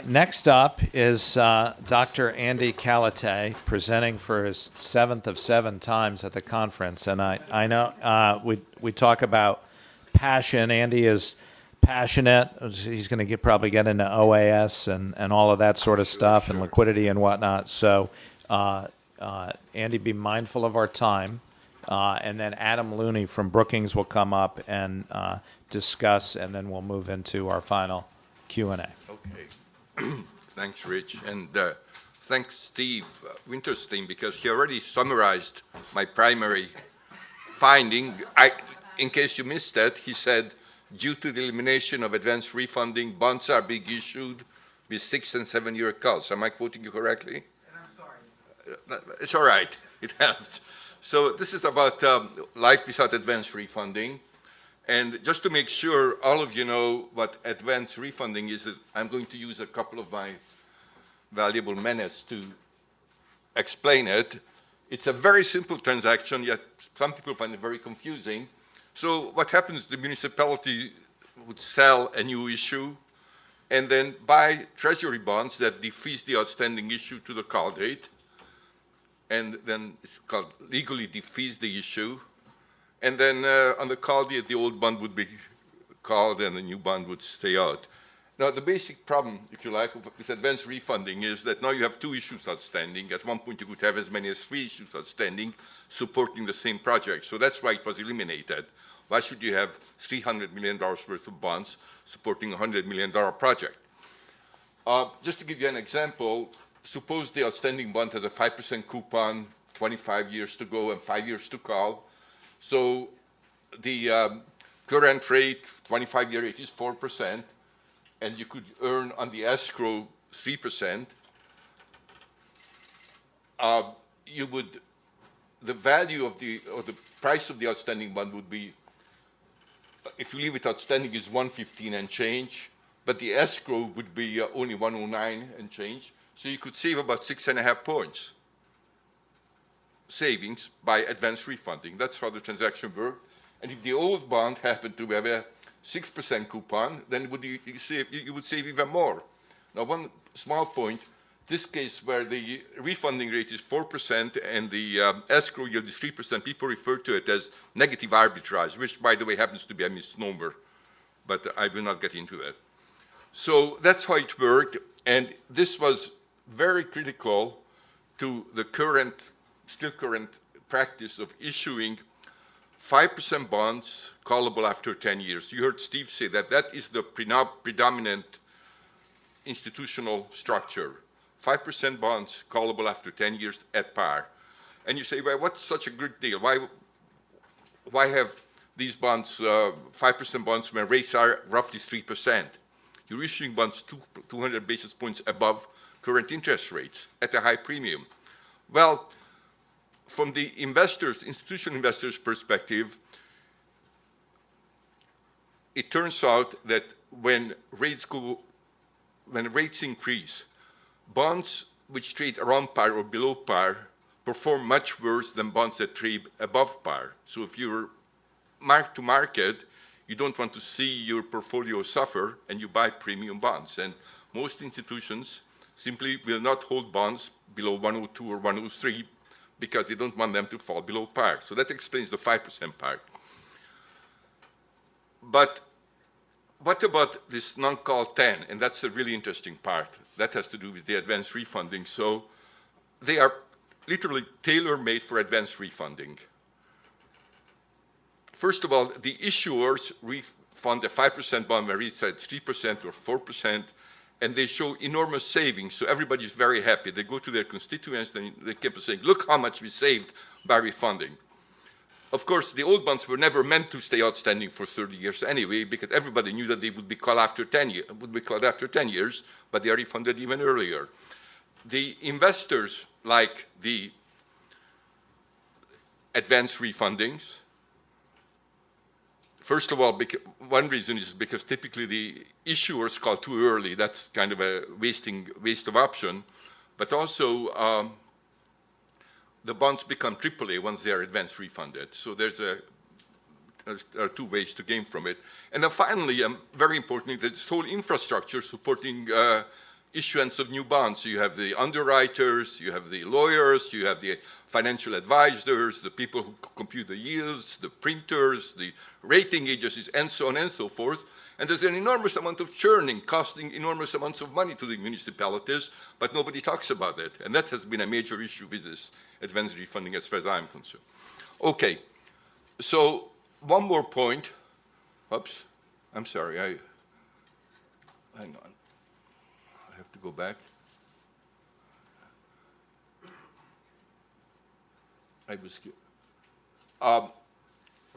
Next up is Dr. Andy Calatay, presenting for his 7th of 7 times at the conference. And I know we talk about passion. Andy is passionate. He's going to probably get into OAS and all of that sort of stuff and liquidity and whatnot. So, Andy, be mindful of our time. And then Adam Looney from Brookings will come up and discuss, and then we'll move into our final Q&A. Okay. Thanks, Rich. And thanks, Steve Winterstein, because he already summarized my primary finding. In case you missed that, he said, due to the elimination of advance refunding, bonds are being issued with 6- and 7-year calls. Am I quoting you correctly? And I'm sorry. It's all right. It helps. So this is about life without advance refunding. And just to make sure all of you know what advance refunding is I'm going to use a couple of my valuable minutes to explain it. It's a very simple transaction, yet some people find it very confusing. So what happens, the municipality would sell a new issue and then buy treasury bonds that defease the outstanding issue to the call date. And then it's called legally defease the issue. And then on the call date, the old bond would be called and the new bond would stay out. Now, the basic problem, if you like, with advance refunding is that now you have 2 issues outstanding. At one point, you could have as many as 3 issues outstanding supporting the same project. So that's why it was eliminated. Why should you have $300 million worth of bonds supporting a $100 million project? Just to give you an example, suppose the outstanding bond has a 5% coupon, 25 years to go and 5 years to call. So the current rate, 25-year rate, is 4%, and you could earn on the escrow 3%. The value of the price of the outstanding bond would be, if you leave it outstanding, is 115 and change, but the escrow would be only 109 and change. So you could save about 6.5 points savings by advance refunding. That's how the transaction worked. And if the old bond happened to have a 6% coupon, then you would save even more. Now, one small point, this case where the refunding rate is 4% and the escrow yield is 3%, people refer to it as negative arbitrage, which, by the way, happens to be a misnomer, but I will not get into that. So that's how it worked, and this was very critical to the still current practice of issuing 5% bonds callable after 10 years. You heard Steve say that that is the predominant institutional structure. 5% bonds callable after 10 years at par. And you say, well, what's such a good deal? Why have these bonds, 5% bonds, when rates are roughly 3%? You're issuing bonds 200 basis points above current interest rates at a high premium. Well, from the institutional investors' perspective, it turns out that when rates increase, bonds which trade around par or below par perform much worse than bonds that trade above par. So if you're mark to market, you don't want to see your portfolio suffer, and you buy premium bonds. And most institutions simply will not hold bonds below 102 or 103 because they don't want them to fall below par. So that explains the 5% part. But what about this non-call 10? And that's a really interesting part. That has to do with the advance refunding. So they are literally tailor-made for advance refunding. First of all, the issuers refund a 5% bond where it's at 3% or 4%, and they show enormous savings, so everybody's very happy. They go to their constituents and they keep saying, look how much we saved by refunding. Of course, the old bonds were never meant to stay outstanding for 30 years anyway, because everybody knew that they would be called after 10 years, but they are refunded even earlier. The investors like the advance refundings. First of all, one reason is because typically the issuers call too early. That's kind of a waste of option. But also, the bonds become AAA once they are advance refunded. So there are 2 ways to gain from it. And then finally, very importantly, this whole infrastructure supporting issuance of new bonds. So you have the underwriters, you have the lawyers, you have the financial advisors, the people who compute the yields, the printers, the rating agencies, and so on and so forth. And there's an enormous amount of churning, costing enormous amounts of money to the municipalities, but nobody talks about it. And that has been a major issue with this advance refunding as far as I'm concerned. Okay, so one more point. Oops, I'm sorry, hang on. I have to go back.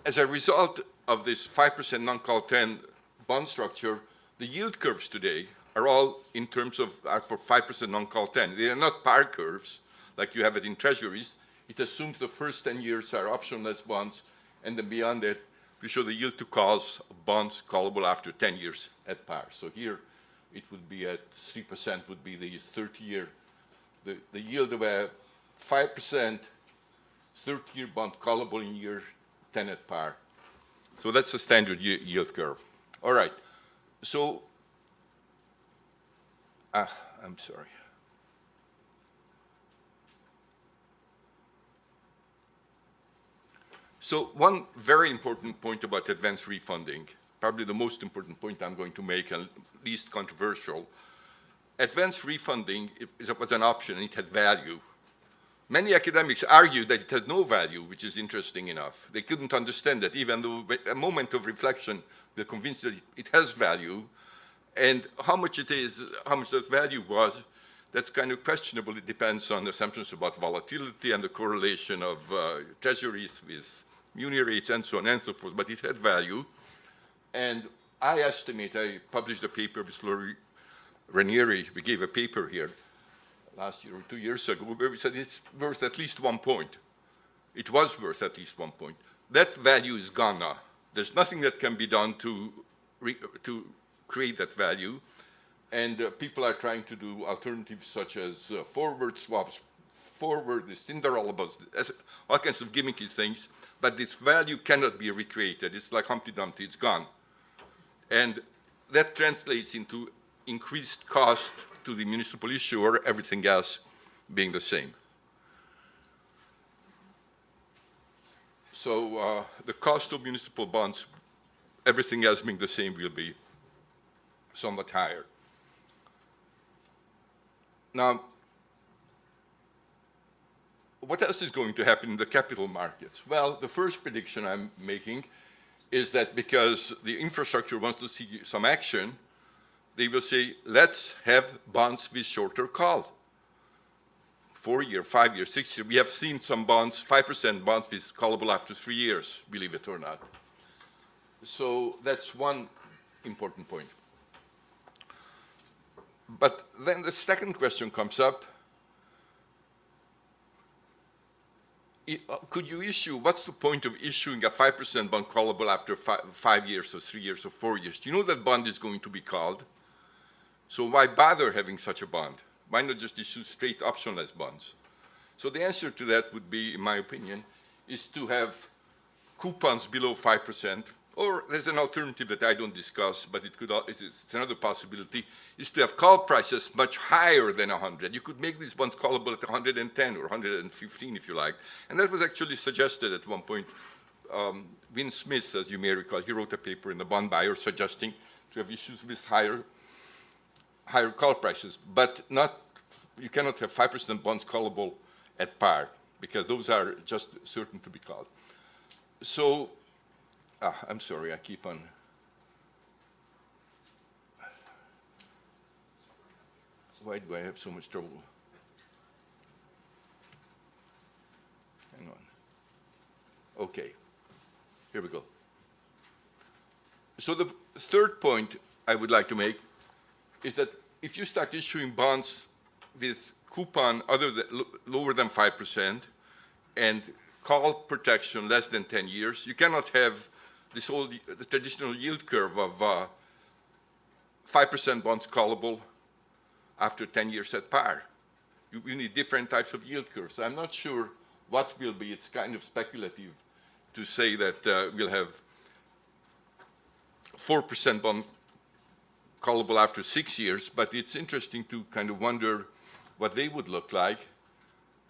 As a result of this 5% non-call 10 bond structure, the yield curves today are all in terms of for 5% non-call 10. They are not par curves like you have it in treasuries. It assumes the first 10 years are optionless bonds, and then beyond that, we show the yield to calls of bonds callable after 10 years at par. So here, it would be at 3% would be the 30-year, the yield of a 5% 30-year bond callable in year 10 at par. So that's the standard yield curve. All right. So, I'm sorry. So one very important point about advance refunding, probably the most important point I'm going to make and least controversial, advance refunding was an option and it had value. Many academics argued that it had no value, which is interesting enough. They couldn't understand that, even though a moment of reflection, they're convinced that it has value. And how much it is, how much that value was, that's kind of questionable. It depends on assumptions about volatility and the correlation of treasuries with muni rates and so on and so forth, but it had value. And I estimate, I published a paper with Laurie Ranieri, we gave a paper here last year or 2 years ago, where we said it's worth at least 1 point. It was worth at least 1 point. That value is gone now. There's nothing that can be done to create that value. And people are trying to do alternatives such as forward swaps, forward, the Cinderella bus, all kinds of gimmicky things, but this value cannot be recreated. It's like Humpty Dumpty, it's gone. And that translates into increased cost to the municipal issuer, everything else being the same. So the cost of municipal bonds, everything else being the same, will be somewhat higher. Now, what else is going to happen in the capital markets? Well, the first prediction I'm making is that because the infrastructure wants to see some action, they will say, let's have bonds with shorter call. 4 year, 5 year, 6 year. We have seen some bonds, 5% bonds with callable after 3 years, believe it or not. So that's one important point. But then the second question comes up. Could you issue, what's the point of issuing a 5% bond callable after 5 years or 3 years or 4 years? Do you know that bond is going to be called? So why bother having such a bond? Why not just issue straight optionless bonds? So the answer to that would be, in my opinion, is to have coupons below 5%, or there's an alternative that I don't discuss, but it's another possibility, is to have call prices much higher than 100. You could make these bonds callable at 110 or 115 if you like. And that was actually suggested at one point. Win Smith, as you may recall, he wrote a paper in the Bond Buyer suggesting to have issues with higher call prices, but you cannot have 5% bonds callable at par, because those are just certain to be called. So, I'm sorry, I keep on. Why do I have so much trouble? Hang on. Okay, here we go. So the third point I would like to make is that if you start issuing bonds with coupon lower than 5% and call protection less than 10 years, you cannot have the traditional yield curve of 5% bonds callable after 10 years at par. You need different types of yield curves. I'm not sure what will be. It's kind of speculative to say that we'll have 4% bond callable after 6 years, but it's interesting to kind of wonder what they would look like.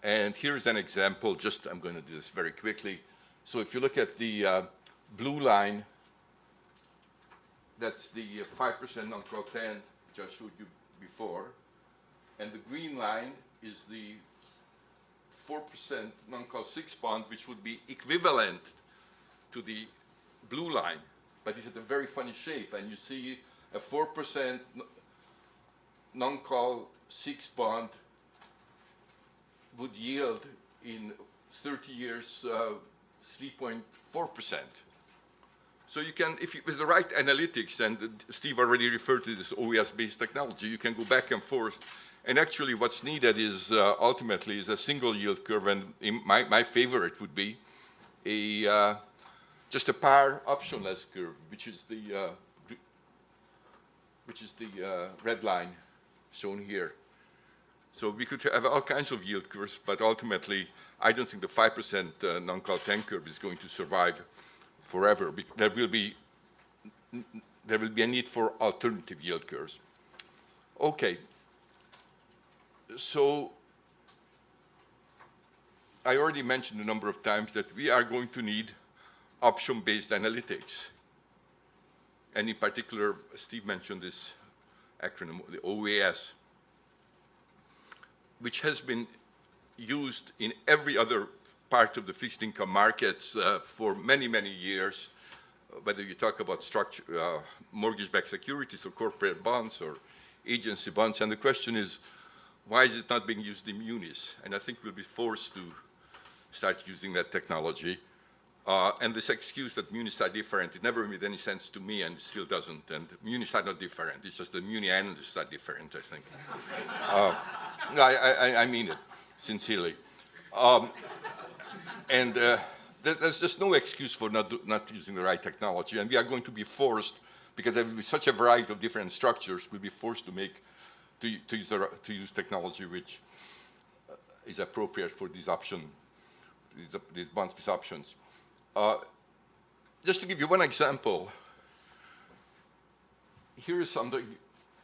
And here's an example, I'm going to do this very quickly. So if you look at the blue line, that's the 5% non-call 10, which I showed you before. And the green line is the 4% non-call 6 bond, which would be equivalent to the blue line, but it has a very funny shape. And you see a 4% non-call 6 bond would yield in 30 years 3.4%. So you can, with the right analytics, and Steve already referred to this OES-based technology, you can go back and forth. And actually what's needed is ultimately is a single yield curve, and my favorite would be just a par optionless curve, which is the red line shown here. So we could have all kinds of yield curves, but ultimately, I don't think the 5% non-call 10 curve is going to survive forever. There will be a need for alternative yield curves. Okay. So I already mentioned a number of times that we are going to need option-based analytics. And in particular, Steve mentioned this acronym, the OAS, which has been used in every other part of the fixed income markets for many, many years, whether you talk about mortgage-backed securities or corporate bonds or agency bonds. And the question is, why is it not being used in munis? And I think we'll be forced to start using that technology. And this excuse that munis are different, it never made any sense to me, and it still doesn't. And munis are not different. It's just the muni analysts are different, I think. No, I mean it sincerely. There's just no excuse for not using the right technology. And we are going to be forced, because there will be such a variety of different structures, we'll be forced to use technology which is appropriate for these bonds with options. Just to give you one example, here is something.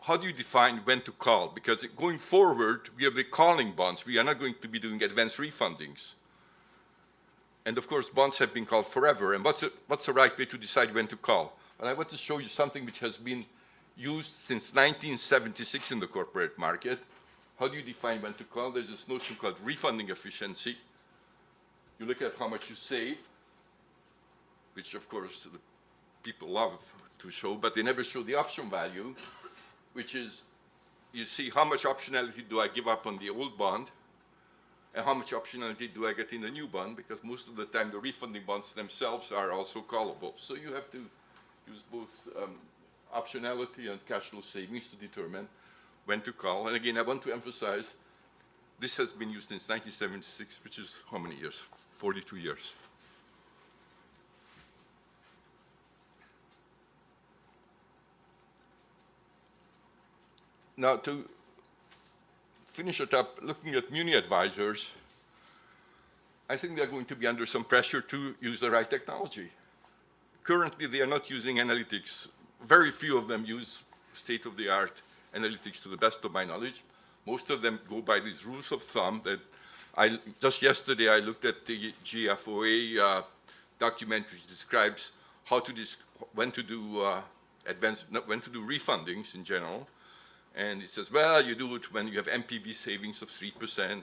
How do you define when to call? Because going forward, we have the calling bonds. We are not going to be doing advanced refundings. And of course, bonds have been called forever. And what's the right way to decide when to call? Well, I want to show you something which has been used since 1976 in the corporate market. How do you define when to call? There's this notion called refunding efficiency. You look at how much you save, which of course the people love to show, but they never show the option value, which is, you see how much optionality do I give up on the old bond, and how much optionality do I get in the new bond, because most of the time the refunding bonds themselves are also callable. So you have to use both optionality and cash flow savings to determine when to call. And again, I want to emphasize, this has been used since 1976, which is how many years? 42 years. Now, to finish it up, looking at muni advisors, I think they're going to be under some pressure to use the right technology. Currently, they are not using analytics. Very few of them use state-of-the-art analytics to the best of my knowledge. Most of them go by these rules of thumb that just yesterday I looked at the GFOA document which describes when to do refundings in general. And it says, well, you do it when you have MPV savings of 3%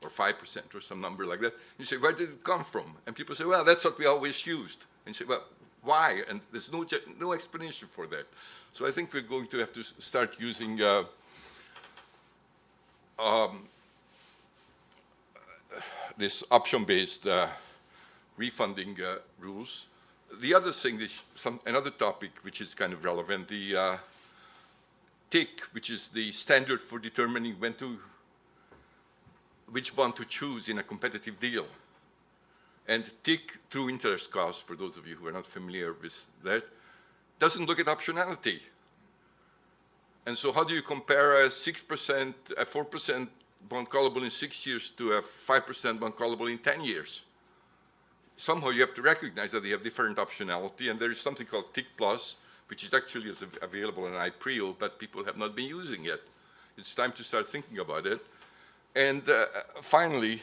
or 5% or some number like that. You say, where did it come from? And people say, well, that's what we always used. And you say, well, why? And there's no explanation for that. So I think we're going to have to start using this option-based refunding rules. The other thing, another topic which is kind of relevant, the TIC, which is the standard for determining which bond to choose in a competitive deal. And TIC, true interest cost, for those of you who are not familiar with that, doesn't look at optionality. And so how do you compare a 4% bond callable in 6 years to a 5% bond callable in 10 years? Somehow you have to recognize that they have different optionality, and there is something called TIC plus, which is actually available in IPREO, but people have not been using it. It's time to start thinking about it. And finally,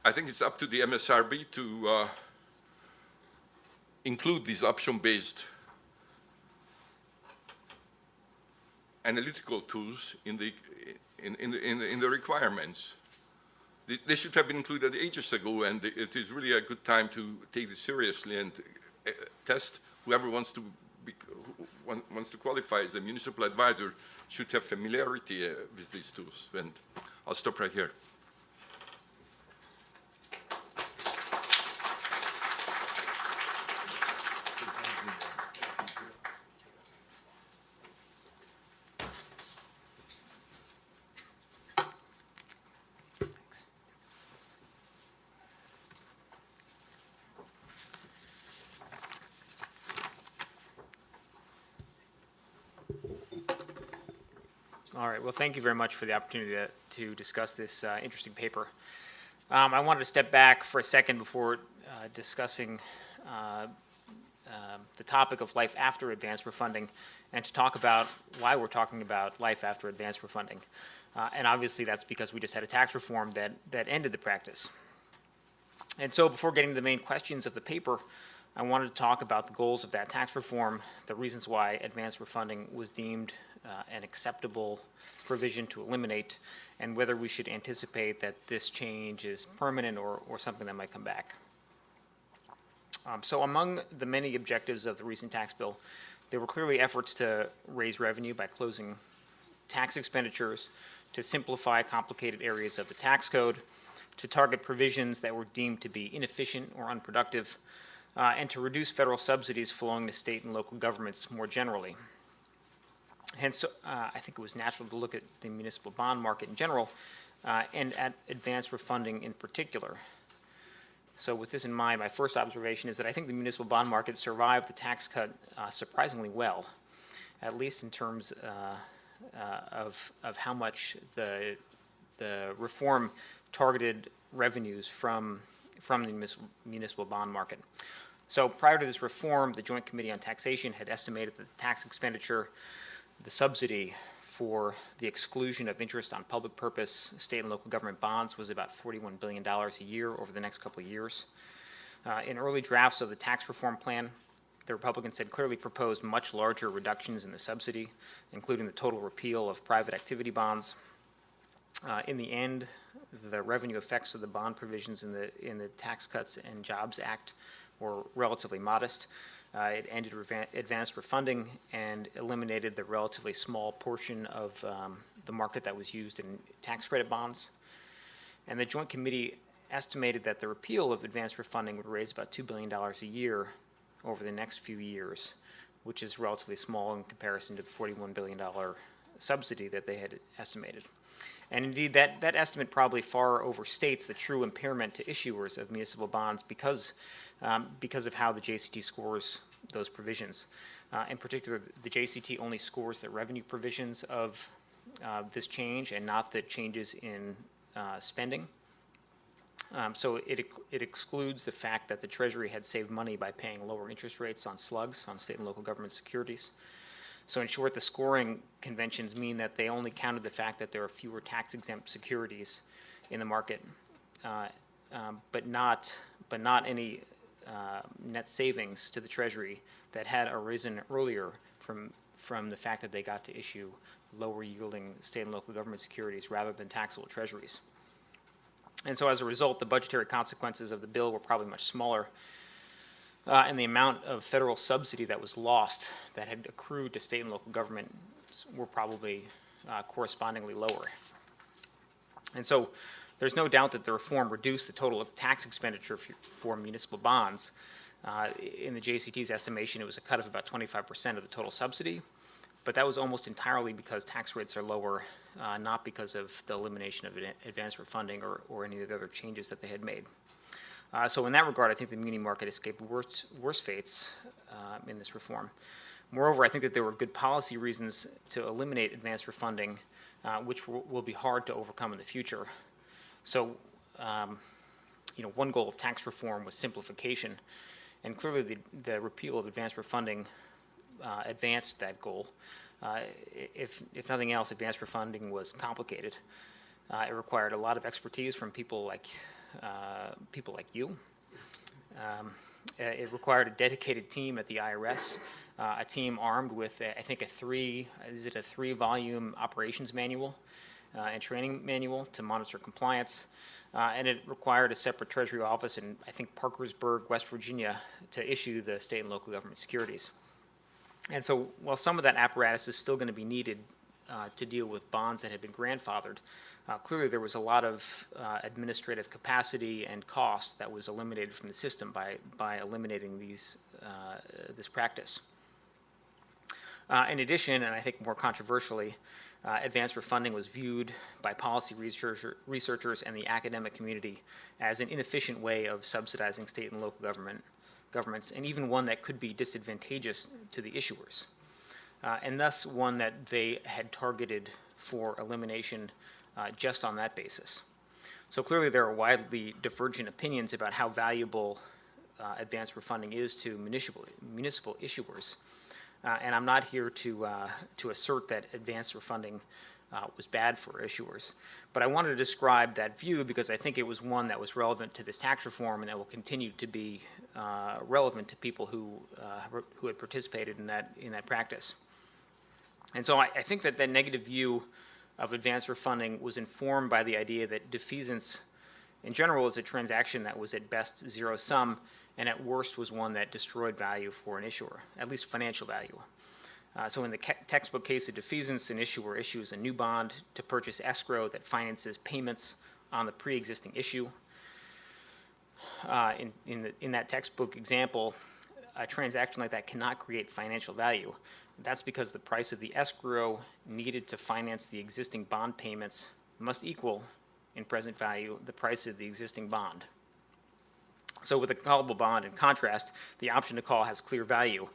I think it's up to the MSRB to include these option-based analytical tools in the requirements. They should have been included ages ago, and it is really a good time to take this seriously and test whoever wants to qualify as a municipal advisor should have familiarity with these tools. And I'll stop right here. All right, well, thank you very much for the opportunity to discuss this interesting paper. I wanted to step back for a second before discussing the topic of life after advance refunding and to talk about why we're talking about life after advance refunding. And obviously that's because we just had a tax reform that ended the practice. And so before getting to the main questions of the paper, I wanted to talk about the goals of that tax reform, the reasons why advance refunding was deemed an acceptable provision to eliminate, and whether we should anticipate that this change is permanent or something that might come back. So among the many objectives of the recent tax bill, there were clearly efforts to raise revenue by closing tax expenditures, to simplify complicated areas of the tax code, to target provisions that were deemed to be inefficient or unproductive, and to reduce federal subsidies flowing to state and local governments more generally. Hence, I think it was natural to look at the municipal bond market in general and at advance refunding in particular. So with this in mind, my first observation is that I think the municipal bond market survived the tax cut surprisingly well, at least in terms of how much the reform targeted revenues from the municipal bond market. So prior to this reform, the Joint Committee on Taxation had estimated that the tax expenditure, the subsidy for the exclusion of interest on public purpose state and local government bonds was about $41 billion a year over the next couple of years. In early drafts of the tax reform plan, the Republicans had clearly proposed much larger reductions in the subsidy, including the total repeal of private activity bonds. In the end, the revenue effects of the bond provisions in the Tax Cuts and Jobs Act were relatively modest. It ended advanced refunding and eliminated the relatively small portion of the market that was used in tax credit bonds. And the Joint Committee estimated that the repeal of advanced refunding would raise about $2 billion a year over the next few years, which is relatively small in comparison to the $41 billion subsidy that they had estimated. And indeed, that estimate probably far overstates the true impairment to issuers of municipal bonds because of how the JCT scores those provisions. In particular, the JCT only scores the revenue provisions of this change and not the changes in spending. So it excludes the fact that the Treasury had saved money by paying lower interest rates on slugs, on state and local government securities. So in short, the scoring conventions mean that they only counted the fact that there are fewer tax-exempt securities in the market, but not any net savings to the Treasury that had arisen earlier from the fact that they got to issue lower-yielding state and local government securities rather than taxable Treasuries. And so as a result, the budgetary consequences of the bill were probably much smaller, and the amount of federal subsidy that was lost that had accrued to state and local governments were probably correspondingly lower. And so there's no doubt that the reform reduced the total tax expenditure for municipal bonds. In the JCT's estimation, it was a cut of about 25% of the total subsidy, but that was almost entirely because tax rates are lower, not because of the elimination of advance refunding or any of the other changes that they had made. So in that regard, I think the muni market escaped worse fates in this reform. Moreover, I think that there were good policy reasons to eliminate advance refunding, which will be hard to overcome in the future. So, one goal of tax reform was simplification, And clearly the repeal of advanced refunding advanced that goal. If nothing else, advanced refunding was complicated. It required a lot of expertise from people like you. It required a dedicated team at the IRS, a team armed with, I think, a 3-volume operations manual and training manual to monitor compliance. And it required a separate Treasury office in, I think, Parkersburg, West Virginia, to issue the state and local government securities. And so while some of that apparatus is still going to be needed to deal with bonds that had been grandfathered, clearly there was a lot of administrative capacity and cost that was eliminated from the system by eliminating this practice. In addition, and I think more controversially, advanced refunding was viewed by policy researchers and the academic community as an inefficient way of subsidizing state and local governments, and even one that could be disadvantageous to the issuers, and thus one that they had targeted for elimination just on that basis. So clearly there are widely divergent opinions about how valuable advanced refunding is to municipal issuers. And I'm not here to assert that advanced refunding was bad for issuers. But I wanted to describe that view because I think it was one that was relevant to this tax reform and that will continue to be relevant to people who had participated in that practice. And so I think that negative view of advanced refunding was informed by the idea that defeasance in general is a transaction that was at best zero-sum and at worst was one that destroyed value for an issuer, at least financial value. So in the textbook case of defeasance, an issuer issues a new bond to purchase escrow that finances payments on the pre-existing issue. In that textbook example, a transaction like that cannot create financial value. That's because the price of the escrow needed to finance the existing bond payments must equal, in present value, the price of the existing bond. So with a callable bond, in contrast, the option to call has clear value.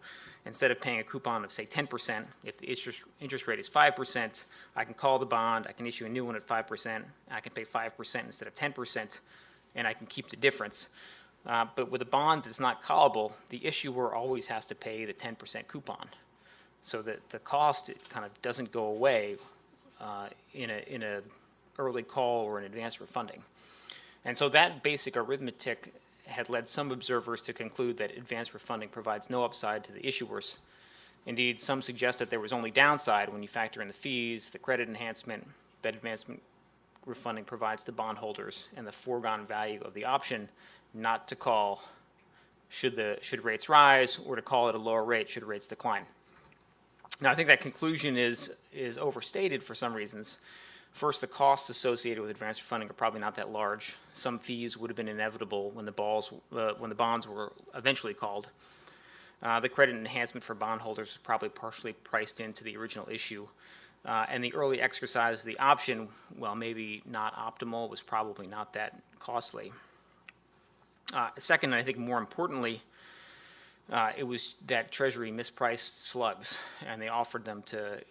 Instead of paying a coupon of, say, 10%, if the interest rate is 5%, I can call the bond, I can issue a new one at 5%, I can pay 5% instead of 10%, and I can keep the difference. But with a bond that's not callable, the issuer always has to pay the 10% coupon. So that the cost kind of doesn't go away in a early call or an advanced refunding. And so that basic arithmetic had led some observers to conclude that advanced refunding provides no upside to the issuers. Indeed, some suggest that there was only downside when you factor in the fees, the credit enhancement that advanced refunding provides to bondholders, and the foregone value of the option not to call should rates rise, or to call at a lower rate should rates decline. Now, I think that conclusion is overstated for some reasons. First, the costs associated with advanced refunding are probably not that large. Some fees would have been inevitable when the bonds were eventually called. The credit enhancement for bondholders was probably partially priced into the original issue. And the early exercise of the option, while maybe not optimal, was probably not that costly. Second, and I think more importantly, it was that Treasury mispriced slugs, and they offered them to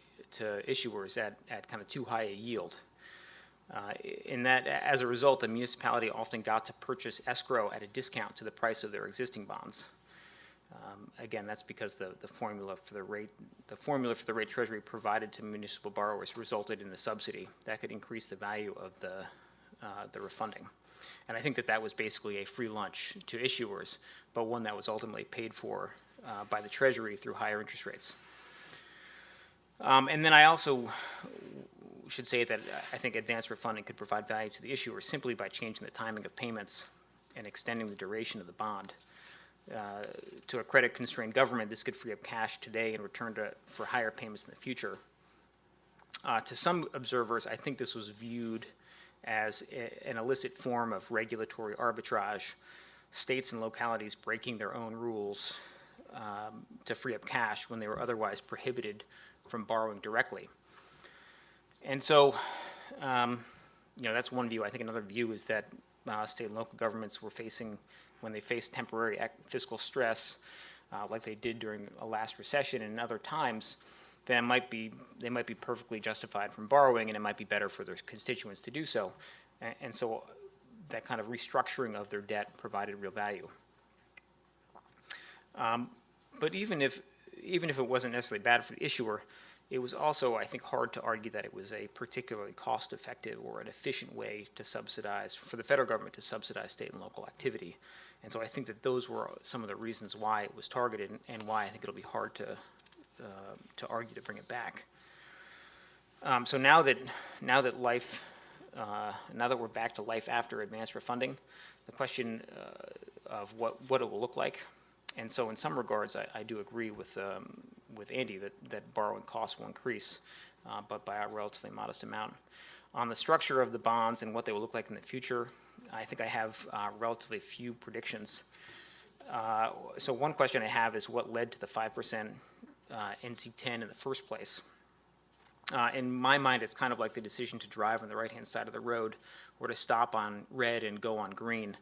issuers at kind of too high a yield. In that, as a result, the municipality often got to purchase escrow at a discount to the price of their existing bonds. Again, that's because the formula for the rate Treasury provided to municipal borrowers resulted in a subsidy that could increase the value of the refunding. And I think that was basically a free lunch to issuers, but one that was ultimately paid for by the Treasury through higher interest rates. And then I also should say that I think advanced refunding could provide value to the issuer simply by changing the timing of payments and extending the duration of the bond. To a credit-constrained government, this could free up cash today in return for higher payments in the future. To some observers, I think this was viewed as an illicit form of regulatory arbitrage, states and localities breaking their own rules to free up cash when they were otherwise prohibited from borrowing directly. And so, that's one view. I think another view is that state and local governments were facing, when they faced temporary fiscal stress, like they did during a last recession and other times, then they might be perfectly justified from borrowing, and it might be better for their constituents to do so. And so that kind of restructuring of their debt provided real value. But even if it wasn't necessarily bad for the issuer, it was also, I think, hard to argue that it was a particularly cost-effective or an efficient way to subsidize, for the federal government to subsidize state and local activity. And so I think that those were some of the reasons why it was targeted and why I think it'll be hard to argue to bring it back. So now that we're back to life after advanced refunding, the question of what it will look like. And so in some regards, I do agree with Andy that borrowing costs will increase, but by a relatively modest amount. On the structure of the bonds and what they will look like in the future, I think I have relatively few predictions. So one question I have is what led to the 5% NC10 in the first place? In my mind, it's kind of like the decision to drive on the right-hand side of the road or to stop on red and go on green.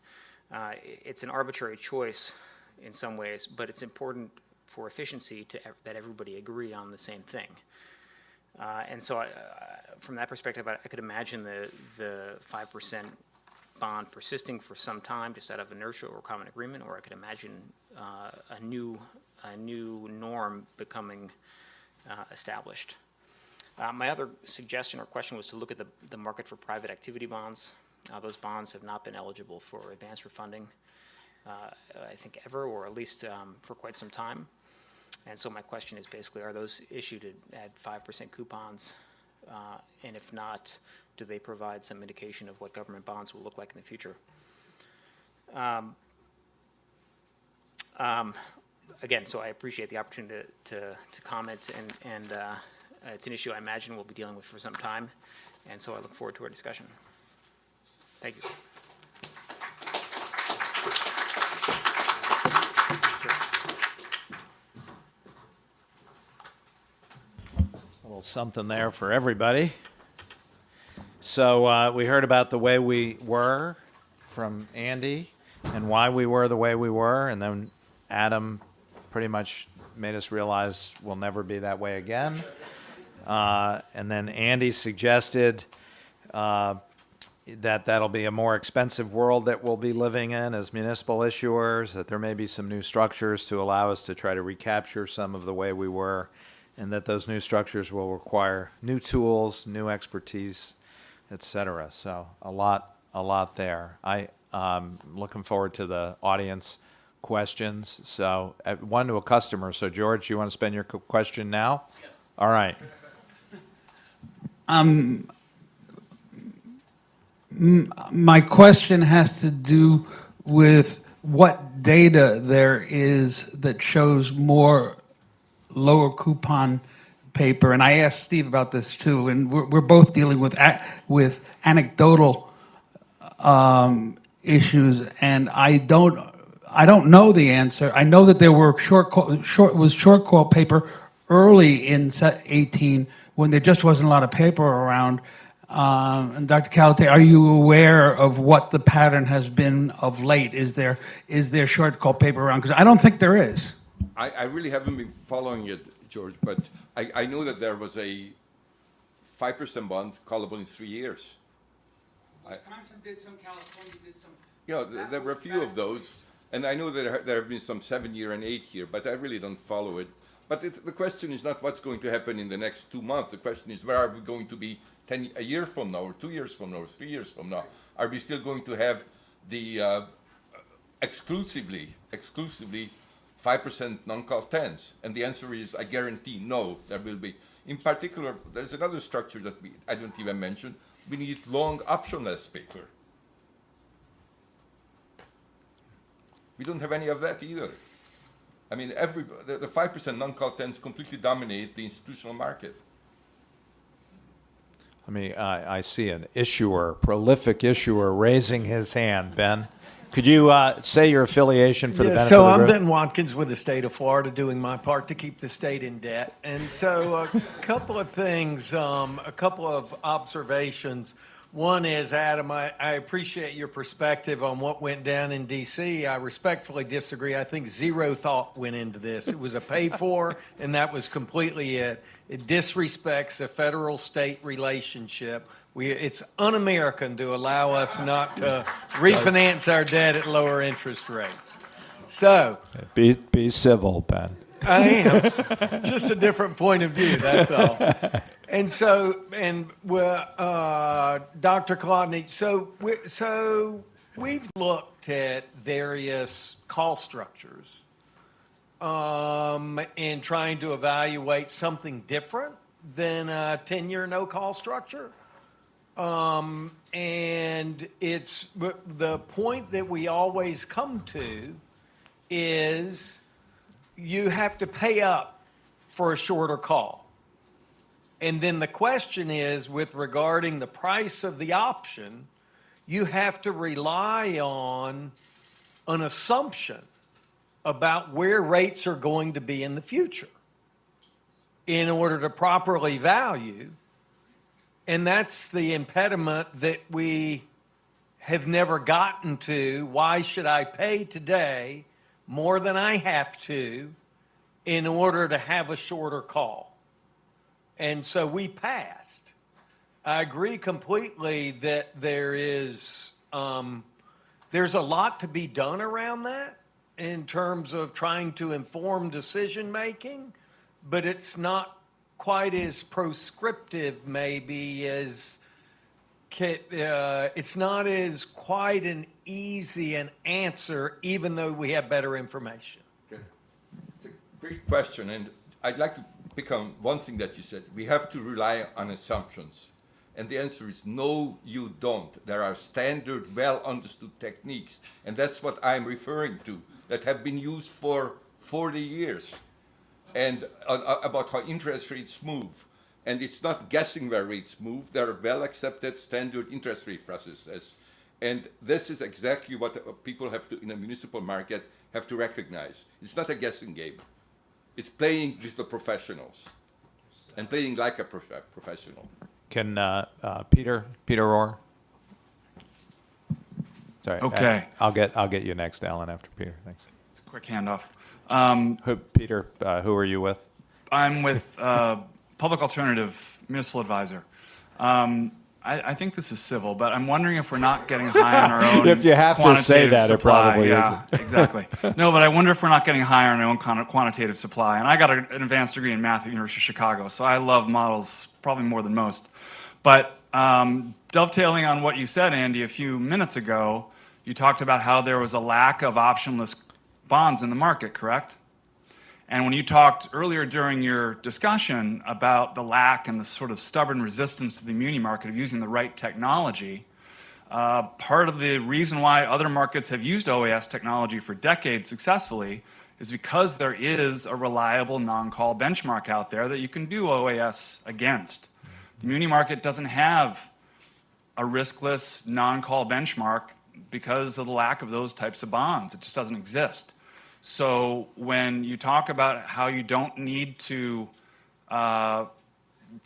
It's an arbitrary choice in some ways, but it's important for efficiency that everybody agree on the same thing. And so from that perspective, I could imagine the 5% bond persisting for some time just out of inertia or common agreement, or I could imagine a new norm becoming established. My other suggestion or question was to look at the market for private activity bonds. Those bonds have not been eligible for advanced refunding, I think ever, or at least for quite some time. And so my question is basically, are those issued at 5% coupons? And if not, do they provide some indication of what government bonds will look like in the future? Again, so I appreciate the opportunity to comment, and it's an issue I imagine we'll be dealing with for some time, and so I look forward to our discussion. Thank you. A little something there for everybody. So we heard about the way we were from Andy and why we were the way we were, and then Adam pretty much made us realize we'll never be that way again. And then Andy suggested that that'll be a more expensive world that we'll be living in as municipal issuers, that there may be some new structures to allow us to try to recapture some of the way we were, and that those new structures will require new tools, new expertise, et cetera. So a lot there. I'm looking forward to the audience questions. So one to a customer. So George, you want to spend your question now? Yes. All right. My question has to do with what data there is that shows more lower coupon paper. And I asked Steve about this too, and we're both dealing with anecdotal issues, and I don't know the answer. I know that there were short call paper early in 18 when there just wasn't a lot of paper around. And Dr. Calatay, are you aware of what the pattern has been of late? Is there short call paper around? Because I don't think there is. I really haven't been following it, George, but I know that there was a 5% bond callable in 3 years. Wisconsin did some, California did some. Yeah, there were a few of those, and I know that there have been some 7-year and 8-year, but I really don't follow it. But the question is not what's going to happen in the next 2 months. The question is, where are we going to be a year from now, or 2 years from now, or 3 years from now? Are we still going to have the exclusively 5% non-call 10s? And the answer is, I guarantee, no, there will be. In particular, there's another structure that I don't even mention. We need long optionless paper. We don't have any of that either. I mean, the 5% non-call 10s completely dominate the institutional market. I see an prolific issuer raising his hand. Ben, could you say your affiliation for the benefit so of the I'm group? Ben Watkins with the state of Florida, doing my part to keep the state in debt. And so a couple of things, a couple of observations. One is, Adam, I appreciate your perspective on what went down in D.C. I respectfully disagree. I think zero thought went into this. It was a pay for, and that was completely it. It disrespects a federal-state relationship. It's un-American to allow us not to refinance our debt at lower interest rates. So, Be civil, Ben. I am. Just a different point of view, that's all. And so, Dr. Kolodny, so we've looked at various call structures in trying to evaluate something different than a 10-year no-call structure. And it's the point that we always come to is you have to pay up for a shorter call. And then the question is, with regarding the price of the option, you have to rely on an assumption about where rates are going to be in the future in order to properly value. And that's the impediment that we have never gotten to. Why should I pay today more than I have to in order to have a shorter call? And so we passed. I agree completely that there's a lot to be done around that in terms of trying to inform decision making, but it's not quite as prescriptive maybe as it's not as quite an easy an answer, even though we have better information. Okay. It's a great question, and I'd like to pick on one thing that you said. We have to rely on assumptions. And the answer is no, you don't. There are standard, well understood techniques, and that's what I'm referring to, that have been used for 40 years, and about how interest rates move. And it's not guessing where rates move. There are well accepted standard interest rate processes. And this is exactly what people have to, in a municipal market, have to recognize. It's not a guessing game. It's playing with the professionals and playing like a professional. Can Peter Orr? Sorry. Okay. I'll get you next, Alan, after Peter. Thanks. It's a quick handoff. Peter, who are you with? I'm with Public Alternative Municipal Advisor. I think this is civil, but I'm wondering if we're not getting high on our own. If you have to say quantitative that, it supply. probably yeah, exactly. No, but I wonder if we're not getting high on our own quantitative supply. And I got an advanced degree in math at the University of Chicago, so I love models probably more than most. But dovetailing on what you said, Andy, a few minutes ago, you talked about how there was a lack of optionless bonds in the market, correct? And when you talked earlier during your discussion about the lack and the sort of stubborn resistance to the muni market of using the right technology, part of the reason why other markets have used OAS technology for decades successfully is because there is a reliable non-call benchmark out there that you can do OAS against. The muni market doesn't have a riskless non-call benchmark because of the lack of those types of bonds. It just doesn't exist. So when you talk about how you don't need to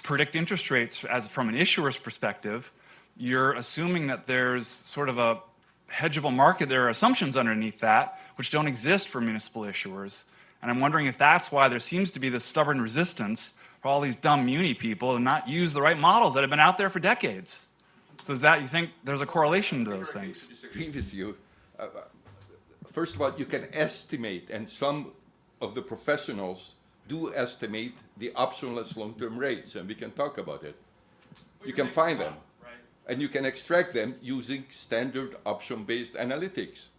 predict interest rates as from an issuer's perspective, you're assuming that there's sort of a hedgeable market. There are assumptions underneath that which don't exist for municipal issuers. And I'm wondering if that's why there seems to be this stubborn resistance for all these dumb muni people to not use the right models that have been out there for decades. So is that, you think there's a correlation to those things? I disagree with you. First of all, you can estimate, and some of the professionals do estimate the optionless long-term rates, and we can talk about it. You can find them, and you can extract them using standard option-based analytics.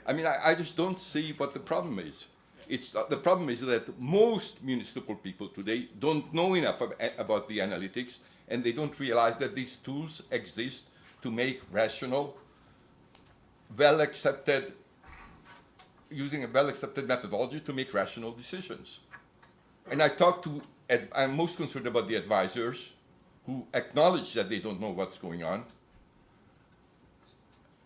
I mean, I just don't see what the problem is. The problem is that most municipal people today don't know enough about the analytics, and they don't realize that these tools exist to make rational, using a well-accepted methodology to make rational decisions. And I'm most concerned about the advisors who acknowledge that they don't know what's going on,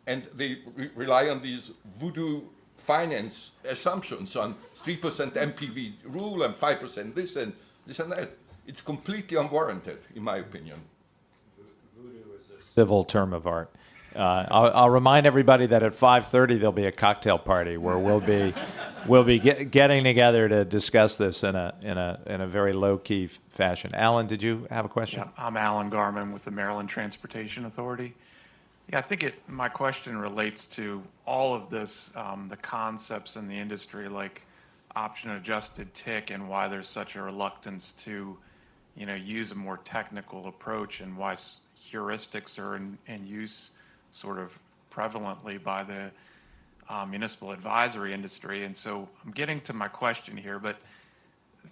and they rely on these voodoo finance assumptions on 3% MPV rule and 5% this and that. It's completely unwarranted, in my opinion. Civil term of art. I'll remind everybody that at 5:30 there'll be a cocktail party where we'll be getting together to discuss this in a very low key fashion. Alan, did you have a question? Yeah, I'm Alan Garman with the Maryland Transportation Authority. Yeah, I think my question relates to all of this, the concepts in the industry like option-adjusted TIC and why there's such a reluctance to, use a more technical approach and why heuristics are in use sort of prevalently by the municipal advisory industry. And so I'm getting to my question here, but,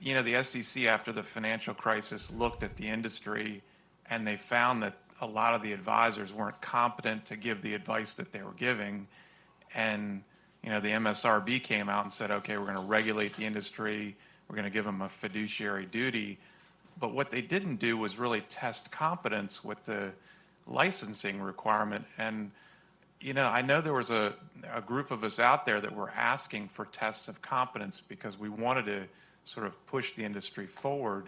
the SEC after the financial crisis looked at the industry and they found that a lot of the advisors weren't competent to give the advice that they were giving. And, the MSRB came out and said, okay, we're going to regulate the industry. We're going to give them a fiduciary duty. But what they didn't do was really test competence with the licensing requirement. And, I know there was a group of us out there that were asking for tests of competence because we wanted to sort of push the industry forward.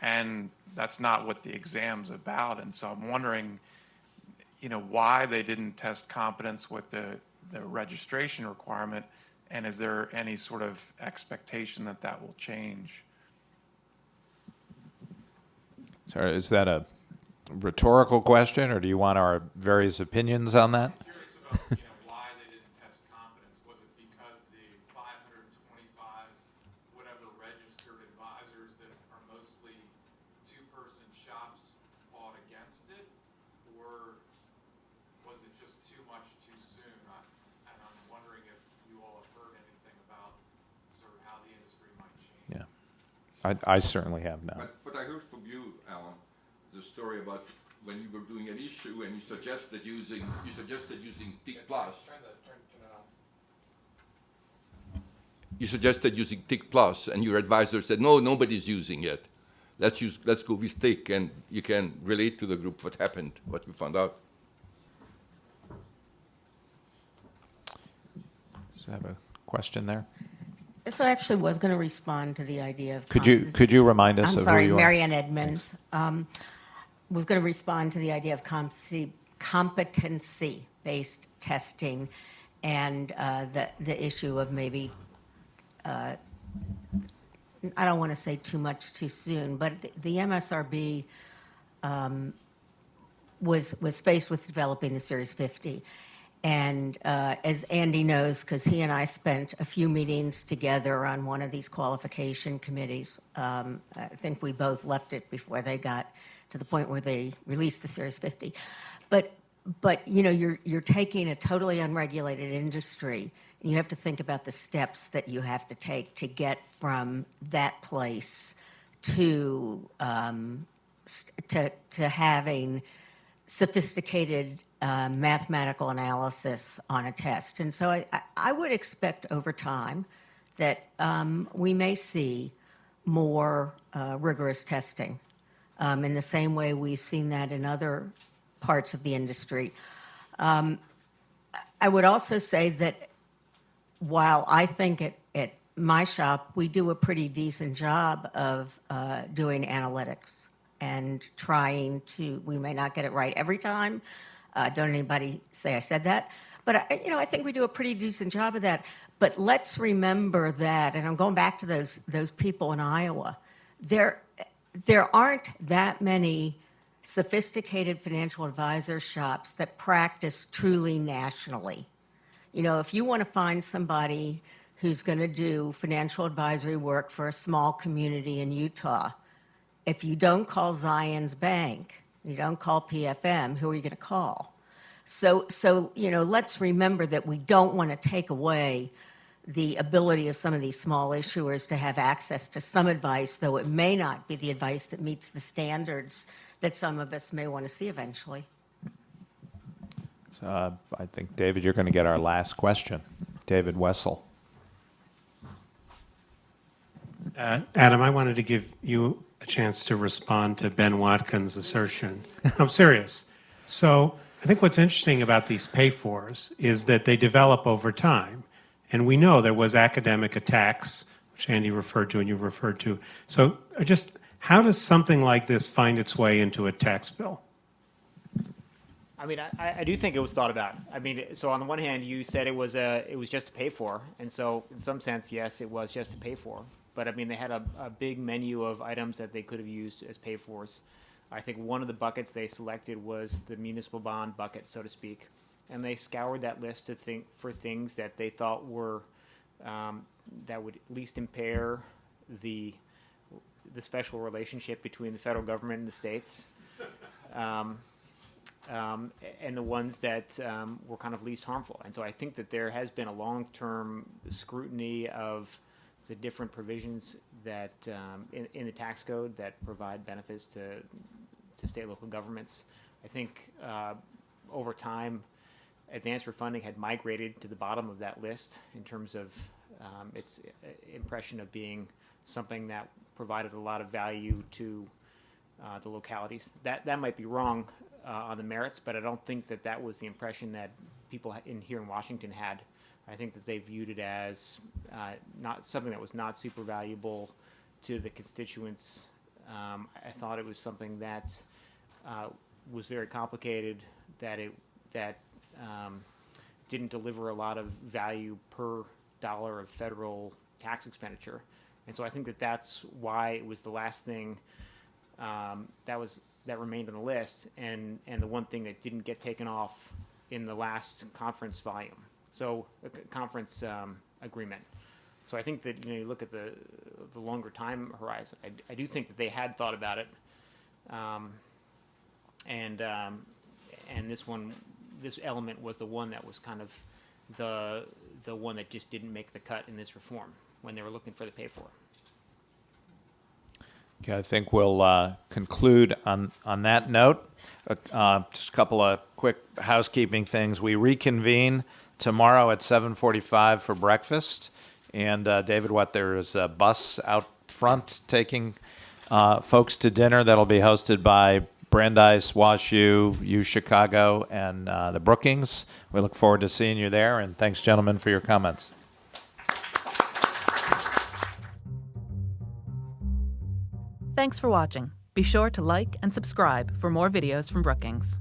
And that's not what the exam's about. And so I'm wondering, why they didn't test competence with the registration requirement, and is there any sort of expectation that that will change? Sorry, is that a rhetorical question, or do you want our various opinions on that? I'm curious about, why they didn't test competence. Was it because the 525 whatever registered advisors that are mostly two-person shops fought against it, or was it just too much too soon? And I'm wondering if you all have heard anything about sort of how the industry might change. Yeah, I certainly have not. But I heard from you, Alan, the story about when you were doing an issue and you suggested using TIC plus. You suggested using TIC plus, and your advisor said, no, nobody's using it. Let's go with TIC, and you can relate to the group what happened, what you found out. So I have a question there. So I actually was going to respond to the idea of. Could you remind us I'm of sorry, who you are? Marianne Edmonds. Was going to respond to the idea of competency-based testing and the issue of maybe, I don't want to say too much too soon, but the MSRB was faced with developing the Series 50. And as Andy knows, because he and I spent a few meetings together on one of these qualification committees, I think we both left it before they got to the point where they released the Series 50. But you're taking a totally unregulated industry, and you have to think about the steps that you have to take to get from that place to having sophisticated mathematical analysis on a test. And so I would expect over time that we may see more rigorous testing in the same way we've seen that in other parts of the industry. I would also say that while I think at my shop we do a pretty decent job of doing analytics and trying to, we may not get it right every time. Don't anybody say I said that. But I think we do a pretty decent job of that. But let's remember that, and I'm going back to those people in Iowa, there aren't that many sophisticated financial advisor shops that practice truly nationally. If you want to find somebody who's going to do financial advisory work for a small community in Utah, if you don't call Zions Bank, you don't call PFM, who are you going to call? So let's remember that we don't want to take away the ability of some of these small issuers to have access to some advice, though it may not be the advice that meets the standards that some of us may want to see eventually. So, I think, David, you're going to get our last question. David Wessel. Adam, I wanted to give you a chance to respond to Ben Watkins' assertion. I'm serious. So I think what's interesting about these pay-fors is that they develop over time. And we know there was academic attacks, which Andy referred to and you referred to. So just how does something like this find its way into a tax bill? I mean, I do think it was thought about. I mean, so on the one hand, you said it was just to pay for, and so in some sense, yes, it was just to pay for. But I mean, they had a big menu of items that they could have used as pay-fors. I think one of the buckets they selected was the municipal bond bucket, so to speak, and they scoured that list for things that they thought were that would at least impair the special relationship between the federal government and the states, and the ones that were kind of least harmful. And so I think that there has been a long-term scrutiny of the different provisions that in the tax code that provide benefits to state and local governments. I think over time, advanced refunding had migrated to the bottom of that list in terms of its impression of being something that provided a lot of value to the localities. That might be wrong on the merits, but I don't think that was the impression that people here in Washington had. I think that they viewed it as not something that was not super valuable to the constituents. I thought it was something that was very complicated, that didn't deliver a lot of value per dollar of federal tax expenditure. And so I think that that's why it was the last thing that remained on the list, and the one thing that didn't get taken off in the last conference volume. So conference agreement. So I think that you look at the longer time horizon. I do think that they had thought about it, and this element was the one that was kind of the one that just didn't make the cut in this reform when they were looking for the pay for. Okay, I think we'll conclude on that note. Just a couple of quick housekeeping things. We reconvene tomorrow at 7:45 for breakfast. And David, there is a bus out front taking folks to dinner that'll be hosted by Brandeis, WashU, U Chicago, and the Brookings. We look forward to seeing you there, and thanks, gentlemen, for your comments. Thanks for watching. Be sure to like and subscribe for more videos from Brookings.